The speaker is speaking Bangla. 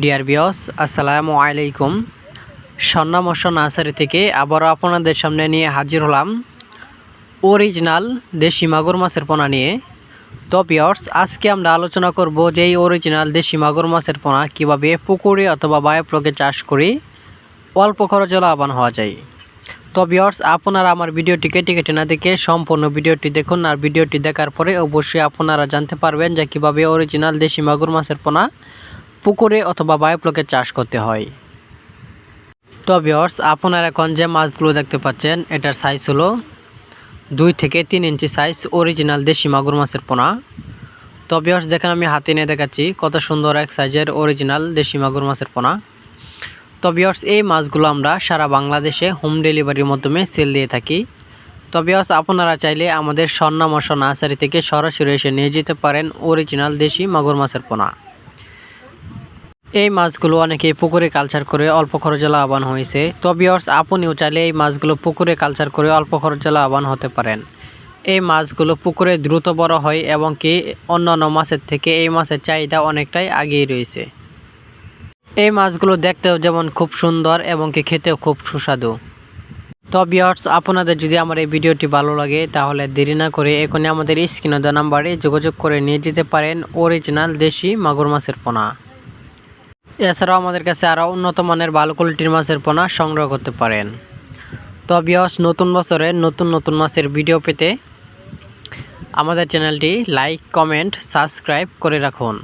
ডিয়ার ভিউয়ার্স, আসসালামু আলাইকুম। স্বর্ণা মৎস্য নার্সারি থেকে আবারও আপনাদের সামনে নিয়ে হাজির হলাম অরিজিনাল দেশি মাগুর মাছের পোনা নিয়ে। তো ভিউয়ার্স, আজকে আমরা আলোচনা করব যে এই অরিজিনাল দেশি মাগুর মাছের পোনা কীভাবে পুকুরে অথবা বায়োফ্লকে চাষ করে অল্প খরচে লাভবান হওয়া যায়। তো ভিউয়ার্স, আপনারা আমার ভিডিওটি কেটে কেটে না দেখে সম্পূর্ণ ভিডিওটি দেখুন, আর ভিডিওটি দেখার পরে অবশ্যই আপনারা জানতে পারবেন যে কীভাবে অরিজিনাল দেশি মাগুর মাছের পোনা পুকুরে অথবা বায়োফ্লকে চাষ করতে হয়। তো ভিউয়ার্স, আপনারা এখন যে মাছগুলো দেখতে পাচ্ছেন এটার সাইজ হলো 2 থেকে 3 ইঞ্চি সাইজ অরিজিনাল দেশি মাগুর মাছের পোনা। তো ভিউয়ার্স, দেখেন আমি হাতে নিয়ে দেখাচ্ছি কত সুন্দর এক সাইজের অরিজিনাল দেশি মাগুর মাছের পোনা। তো ভিউয়ার্স, এই মাছগুলো আমরা সারা বাংলাদেশে হোম ডেলিভারির মাধ্যমে সেল দিয়ে থাকি। তো ভিউয়ার্স, আপনারা চাইলে আমাদের স্বর্ণা মৎস্য নার্সারি থেকে সরাসরি এসে নিয়ে যেতে পারেন অরিজিনাল দেশি মাগুর মাছের পোনা। এই মাছগুলো অনেকেই পুকুরে কালচার করে অল্প খরচে লাভবান হয়েছে। তো ভিউয়ার্স, আপনিও চাইলে এই মাছগুলো পুকুরে কালচার করে অল্প খরচে লাভবান হতে পারেন। এই মাছগুলো পুকুরে দ্রুত বড় হয় এবং কি অন্যান্য মাছের থেকে এই মাছের চাহিদা অনেকটাই আগিয়ে রয়েছে। এই মাছগুলো দেখতেও যেমন খুব সুন্দর এবং কি খেতেও খুব সুস্বাদু। তো ভিউয়ার্স, আপনাদের যদি আমার এই ভিডিওটি ভালো লাগে তাহলে দেরি না করে এখনই আমাদের স্ক্রিনে দেওয়া নাম্বারে যোগাযোগ করে নিয়ে যেতে পারেন অরিজিনাল দেশি মাগুর মাছের পোনা। এছাড়াও আমাদের কাছে আরও উন্নত মানের ভালো কোয়ালিটির মাছের পোনা সংগ্রহ করতে পারেন। তো ভিউয়ার্স, নতুন বছরে নতুন নতুন মাছের ভিডিও পেতে আমাদের চ্যানেলটি লাইক, কমেন্ট, সাবস্ক্রাইব করে রাখুন।